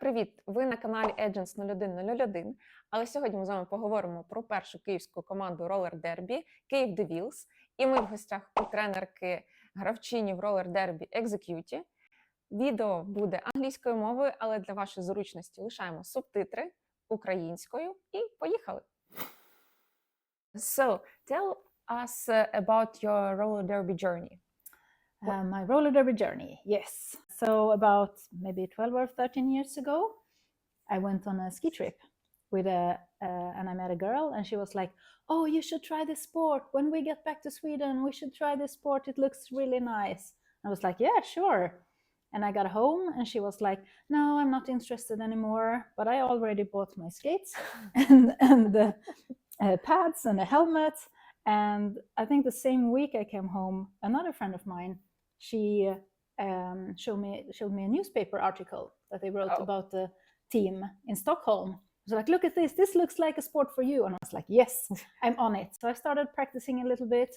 привіт! Ви на каналі Agents 0101, але сьогодні ми з вами поговоримо про першу київську команду ролер дербі Kyiv De Wheels. І ми в гостях у тренерки гравчині в ролер дербі Exe QT. Відео буде англійською мовою, але для вашої зручності лишаємо субтитри українською і поїхали! So, tell us about your roller derby journey. My roller derby journey, yes. So about maybe 12 or 13 years ago, I went on a ski trip with and I met a girl, and she was like, "Oh, you should try this sport. When we get back to Sweden, we should try this sport. It looks really nice." I was like, "Yeah, sure." And I got home, and she was like, "No, I'm not interested anymore. But I already bought my skates and the pads and a helmet." And I think the same week I came home, another friend of mine, she showed me a newspaper article that they wrote about the team in Stockholm. She was like, "Look at this. This looks like a sport for you." And I was like, "Yes, I'm on it." So I started practicing a little bit,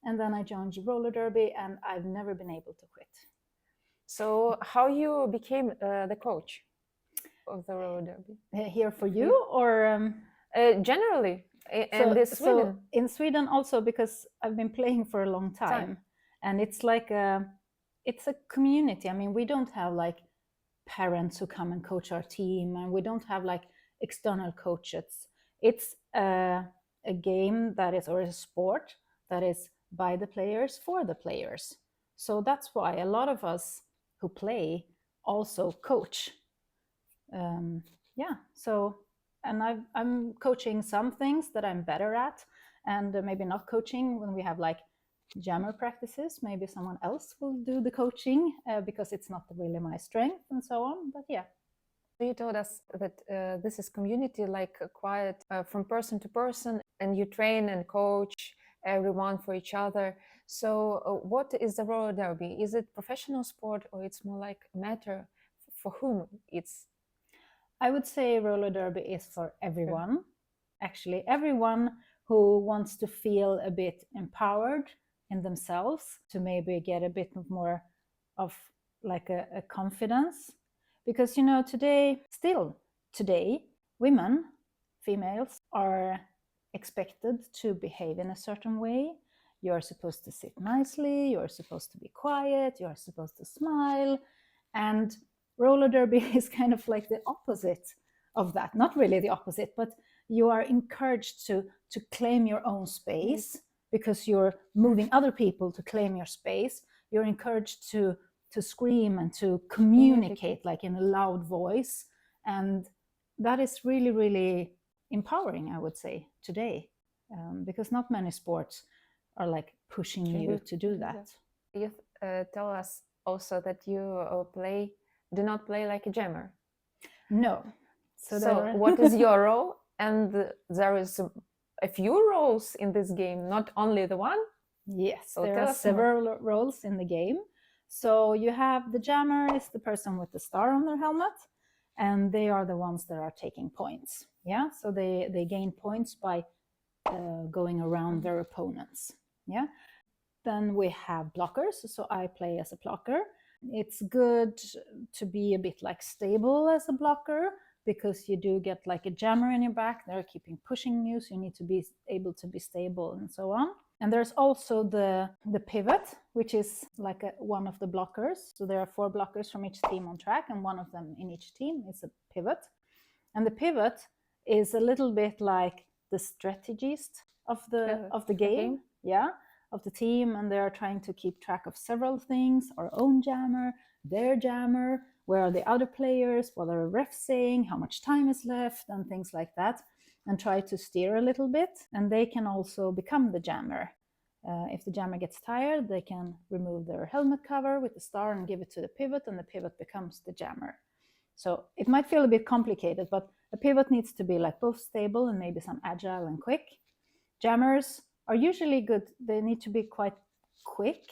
and then I joined roller derby, and I've never been able to quit. So, how you became the coach of the roller derby? Here for you, or generally, in Sweden? So in Sweden also, because I've been playing for a long time. And it's like it's a community. I mean, we don't have like parents who come and coach our team, and we don't have like external coaches. It's a game that is, or a sport that is by the players for the players. So that's why a lot of us who play also coach. So, and I'm coaching some things that I'm better at, and maybe not coaching when we have like jammer practices. Maybe someone else will do the coaching because it's not really my strength, and so on. But yeah. You told us that this is community, like quite from person to person, and you train and coach everyone for each other. So what is the roller derby? Is it professional sport, or it's more like a matter for whom it's? I would say roller derby is for everyone. Actually, everyone who wants to feel a bit empowered in themselves, to maybe get a bit more of like a confidence. Because, you know, today, women, females, are expected to behave in a certain way. You're supposed to sit nicely, you're supposed to be quiet, you're supposed to smile. And roller derby is kind of like the opposite of that. Not really the opposite, but you are encouraged to claim your own space, because you're moving other people to claim your space. You're encouraged to scream and to communicate like in a loud voice. And that is really, really empowering, I would say, today, because not many sports are like pushing you to do that. You tell us also that you do not play like a jammer. No. So what is your role? And there is a few roles in this game, not only the one? Yes, so there are several roles in the game. So you have the jammer is the person with the star on their helmet, and they are the ones that are taking points. Yeah, so they gain points by going around their opponents. Yeah. Then we have blockers. So I play as a blocker. It's good to be a bit like stable as a blocker, because you do get like a jammer in your back. They're keeping pushing you, so you need to be able to be stable and so on. And there's also the pivot, which is like one of the blockers. So there are 4 blockers from each team on track, and one of them in each team is a pivot. And the pivot is a little bit like the strategist of the game. Yeah, of the team, and they are trying to keep track of several things: our own jammer, their jammer, where are the other players, what are the refs saying, how much time is left, and things like that, and try to steer a little bit. And they can also become the jammer. If the jammer gets tired, they can remove their helmet cover with the star and give it to the pivot, and the pivot becomes the jammer. So it might feel a bit complicated, but a pivot needs to be like both stable and maybe some agile and quick. Jammers are usually good. They need to be quite quick,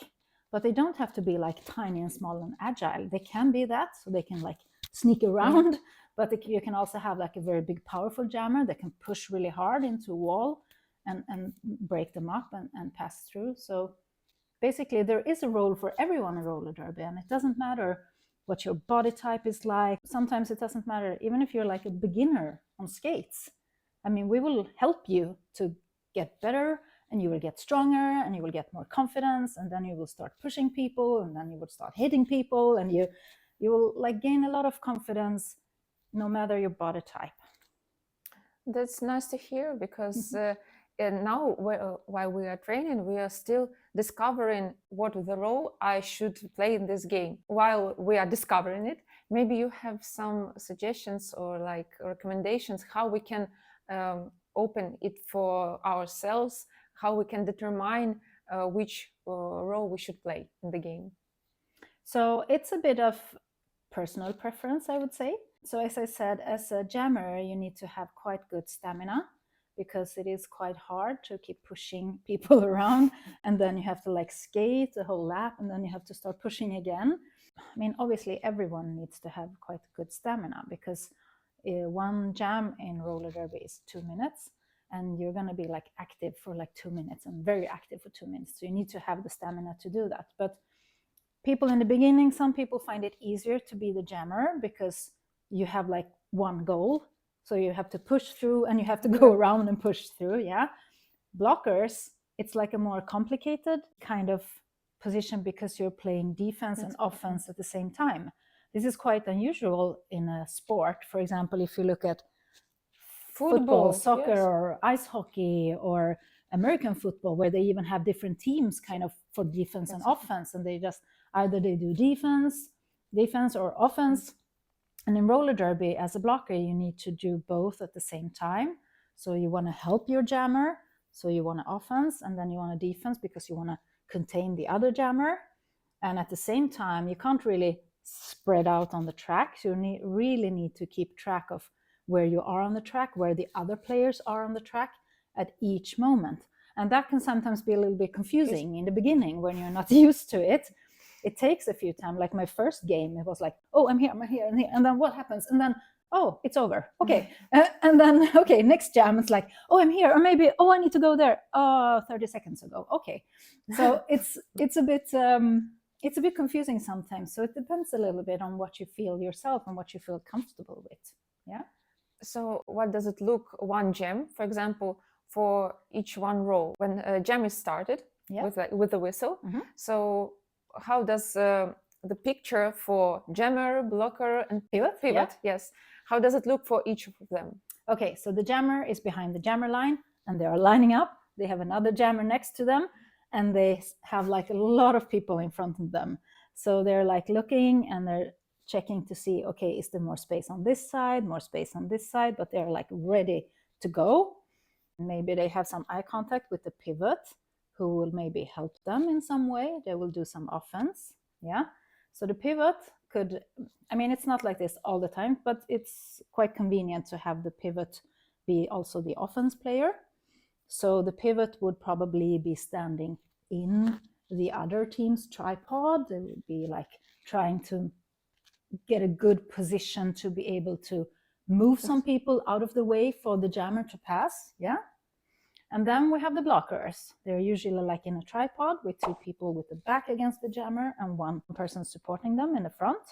but they don't have to be like tiny and small and agile. They can be that, so they can like sneak around, but you can also have like a very big, powerful jammer that can push really hard into a wall and break them up and pass through. So basically there is a role for everyone in roller derby, and it doesn't matter what your body type is like. Sometimes it doesn't matter, even if you're like a beginner on skates. I mean, we will help you to get better, and you will get stronger, and you will get more confidence, and then you will start pushing people, and then you will start hitting people, and you will like gain a lot of confidence no matter your body type. That's nice to hear, because and now while we are training, we are still discovering what the role I should play in this game. While we are discovering it, maybe you have some suggestions or like recommendations how we can open it for ourselves, how we can determine which role we should play in the game. So it's a bit of personal preference, I would say. So as I said, as a jammer, you need to have quite good stamina, because it is quite hard to keep pushing people around, and then you have to like skate the whole lap, and then you have to start pushing again. I mean, obviously everyone needs to have quite good stamina, because one jam in roller derby is 2 minutes, and you're going to be like active for like 2 minutes and very active for 2 minutes. So you need to have the stamina to do that. But people in the beginning, some people find it easier to be the jammer because you have like one goal. So you have to push through and you have to go around and push through, yeah. Blockers, it's like a more complicated kind of position, because you're playing defense and offense at the same time. This is quite unusual in a sport. For example, if you look at football, soccer, or ice hockey, or American football, where they even have different teams kind of for defense and offense, and they just either they do defense or offense. And in roller derby, as a blocker, you need to do both at the same time. So you want to help your jammer, so you want to offense, and then you want to defense because you want to contain the other jammer. And at the same time, you can't really spread out on the track. So you really need to keep track of where you are on the track, where the other players are on the track at each moment. And that can sometimes be a little bit confusing in the beginning when you're not used to it. It takes a few times. Like my first game, it was like, oh, I'm here, and then what happens? And then, oh, it's over. Okay. And then, okay, next jam, it's like, oh, I'm here, or maybe, oh, I need to go there. Oh, 30 seconds ago. Okay. So it's a bit confusing sometimes. So it depends a little bit on what you feel yourself and what you feel comfortable with. Yeah. So what does it look, one jam, for example, for each one role? When a jam is started with the whistle, so how does the picture for jammer, blocker, and pivot, yes, how does it look for each of them? Okay, so the jammer is behind the jammer line, and they are lining up. They have another jammer next to them, and they have like a lot of people in front of them. So they're like looking, and they're checking to see, okay, is there more space on this side, more space on this side, but they're like ready to go. Maybe they have some eye contact with the pivot, who will maybe help them in some way. They will do some offense, yeah. So the pivot could, I mean, it's not like this all the time, but it's quite convenient to have the pivot be also the offense player. So the pivot would probably be standing in the other team's tripod. They would be like trying to get a good position to be able to move some people out of the way for the jammer to pass, yeah. And then we have the blockers. They're usually like in a tripod with two people with the back against the jammer and one person supporting them in the front.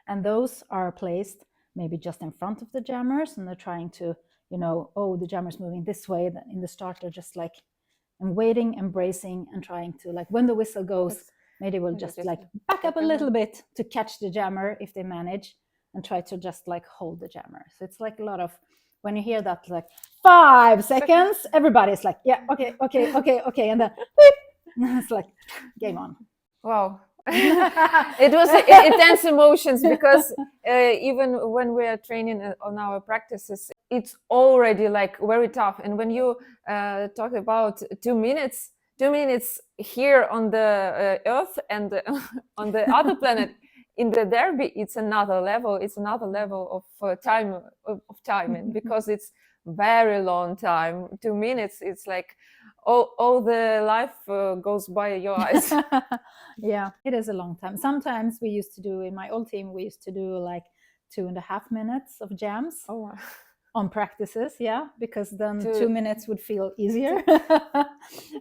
And those are placed maybe just in front of the jammers, and they're trying to, you know, oh, the jammer's moving this way. In the start, they're just like, and waiting, embracing, and trying to, like, when the whistle goes, maybe we'll just like back up a little bit to catch the jammer if they manage, and try to just like hold the jammer. So it's like a lot of, when you hear that, like 5 seconds, everybody's like, yeah, okay, and then beep, it's like game on. Wow. It was intense emotions, because even when we are training on our practices, it's already like very tough. And when you talk about 2 minutes here on the earth and on the other planet, in the derby, it's another level. It's another level of timing, because it's very long time. 2 minutes, it's like all the life goes by your eyes. Yeah, it is a long time. Sometimes we used to do, in my old team, we used to do like 2.5 minutes of jams. Oh, wow. on practices, yeah, because then To- 2 minutes would feel easier.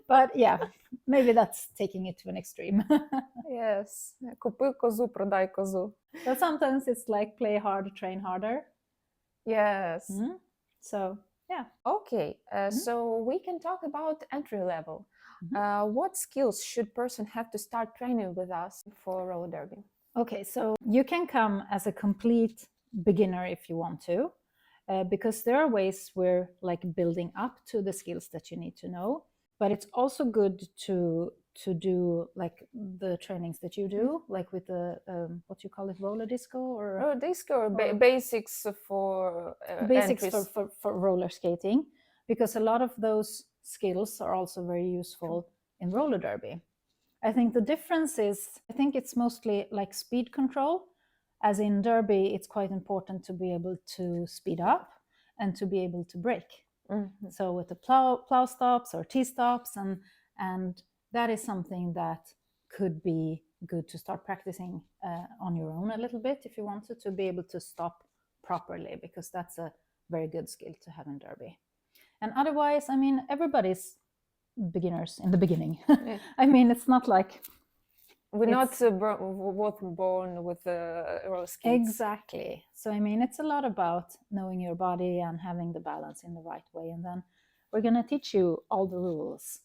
But yeah, maybe that's taking it to an extreme. Yes. Купи козу, продай козу. But sometimes it's like play hard, train harder. Yes. Mhm. So yeah. Okay, so we can talk about entry level. What skills should person have to start training with us for roller derby? Okay, so you can come as a complete beginner if you want to, because there are ways we're like building up to the skills that you need to know. But it's also good to do like the trainings that you do, like with the what you call it, roller disco or Disco or or- basics for basics entries. for roller skating, because a lot of those skills are also very useful in roller derby. I think the difference is, I think it's mostly like speed control. As in derby, it's quite important to be able to speed up and to be able to brake. Mhm. So with the plow stops or T-stops, and that is something that could be good to start practicing on your own a little bit if you wanted to be able to stop properly, because that's a very good skill to have in derby. And otherwise, I mean, everybody's beginners in the beginning. Yeah. I mean, it's not like We're It's- not both born with roller skates. exactly. So I mean, it's a lot about knowing your body and having the balance in the right way. And then we're going to teach you all the rules.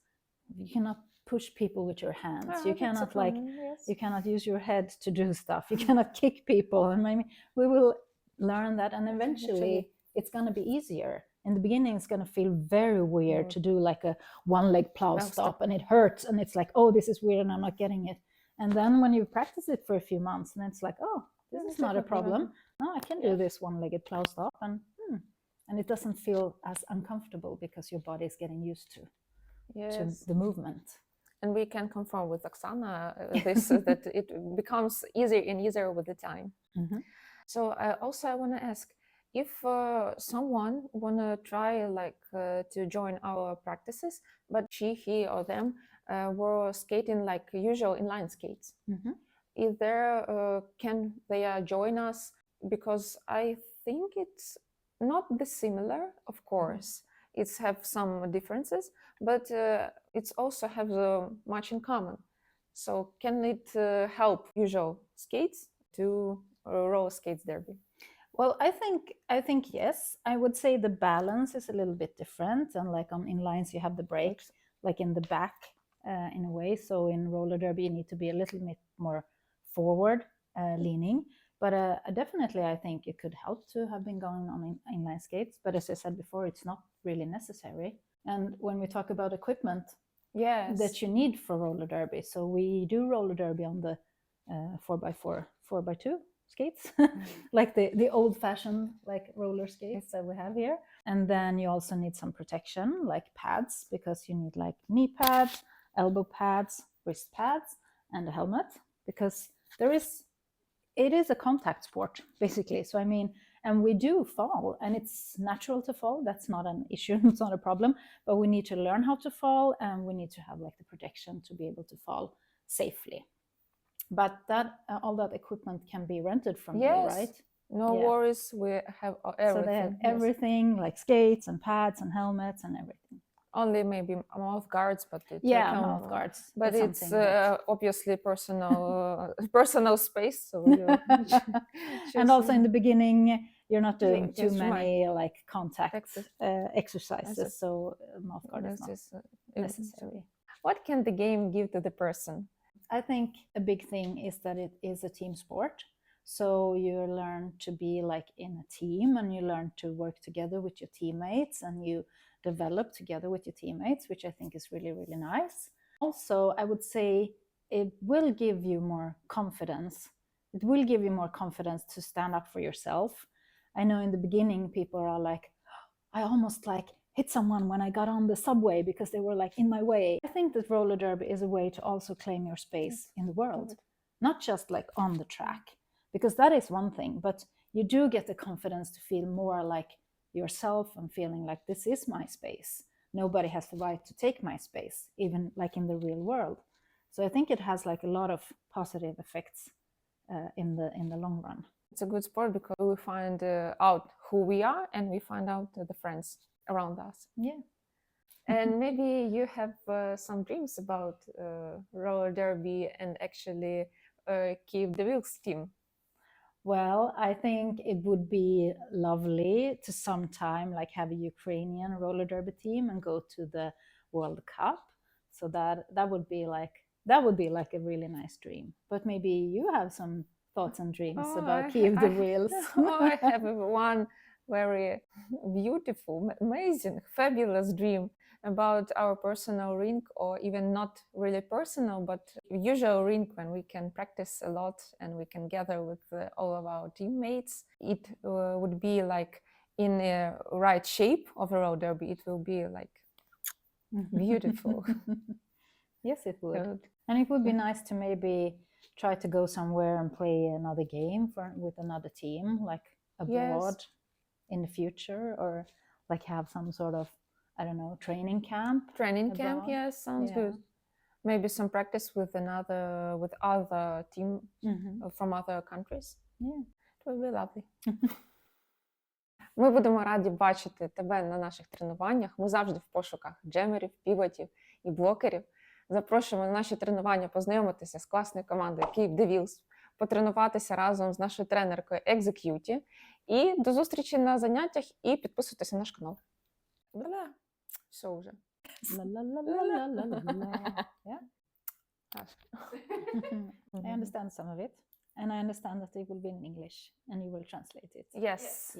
You cannot push people with your hands. Ah, You that's a cannot fun like one, yes. you cannot use your head to do stuff. You cannot kick people. And I mean, we will learn that, and eventually it's going to be easier. In the beginning, it's going to feel very weird to do like a one-leg plow stop, and it hurts, and it's like, oh, this is weird, and I'm not getting it. And then when you practice it for a few months, and it's like, oh, this is not a problem. No, I can do this one-legged plow stop, and it doesn't feel as uncomfortable because your body is getting used to Yes. the movement. And we can confirm with Oksana this that it becomes easier and easier with the time. So also I want to ask, if someone want to try like to join our practices, but he or them were skating like usual inline skates, is there can they join us? Because I think it's not dissimilar, of course. It's have some differences, but it's also have much in common. So can it help usual skates to roller skates derby? Well, I think yes. I would say the balance is a little bit different, and like on inlines you have the brakes like in the back in a way. So in roller derby you need to be a little bit more forward leaning. But definitely I think it could help to have been going on inline skates. But as I said before, it's not really necessary. And when we talk about equipment Yes. that you need for roller derby, so we do roller derby on the 4x4, 4x2 skates, like the old-fashioned like roller skates that we have here. And then you also need some protection, like pads, because you need like knee pads, elbow pads, wrist pads, and a helmet, because it is a contact sport basically. So I mean, and we do fall, and it's natural to fall. That's not an issue. It's not a problem. But we need to learn how to fall, and we need to have like the protection to be able to fall safely. But that all that equipment can be rented from you, right? No worries. We have everything. So they have everything, like skates and pads and helmets and everything. Only maybe mouth guards, but it mouth guards. But That's it's something obviously personal space. So you and also in the beginning, you're not doing too just many like contact exercises. So mouth guard is not necessary. What can the game give to the person? I think a big thing is that it is a team sport. So you learn to be like in a team, and you learn to work together with your teammates, and you develop together with your teammates, which I think is really, really nice. Also, I would say it will give you more confidence. It will give you more confidence to stand up for yourself. I know in the beginning, people are like, I almost like hit someone when I got on the subway because they were like in my way. I think that roller derby is a way to also claim your space in the world, not just like on the track, because that is one thing, but you do get the confidence to feel more like yourself and feeling like this is my space. Nobody has the right to take my space, even like in the real world. So I think it has like a lot of positive effects in the long run. It's a good sport because we find out who we are and we find out the friends around us. Yeah. And maybe you have some dreams about roller derby and actually Kyiv De Wheels team. Well, I think it would be lovely to sometime like have a Ukrainian roller derby team and go to the World Cup. So that would be like a really nice dream. But maybe you have some thoughts and dreams about Kyiv De Wheels. I have one very beautiful, amazing, fabulous dream about our personal rink, or even not really personal, but usual rink when we can practice a lot and we can gather with all of our teammates. It would be like in a right shape of a road derby. It will be like beautiful. Yes, it would. And it would be nice to maybe try to go somewhere and play another game with another team, like abroad in the future, or like have some sort of, I don't know, training camp. Training camp, abroad. yes, sounds good. Maybe some practice with other team from other countries. Yeah. It will be lovely. Ми будемо раді бачити тебе на наших тренуваннях. Ми завжди в пошуках джемерів, півотів і блокерів. Запрошуємо на наші тренування познайомитися з класною командою Kyiv De Wheels, потренуватися разом з нашою тренеркою Exe QT. І до зустрічі на заняттях і підписуйтесь на наш канал. Все вже. Yeah. I understand some of it, and I understand that it will be in English, and you will translate it. Yes.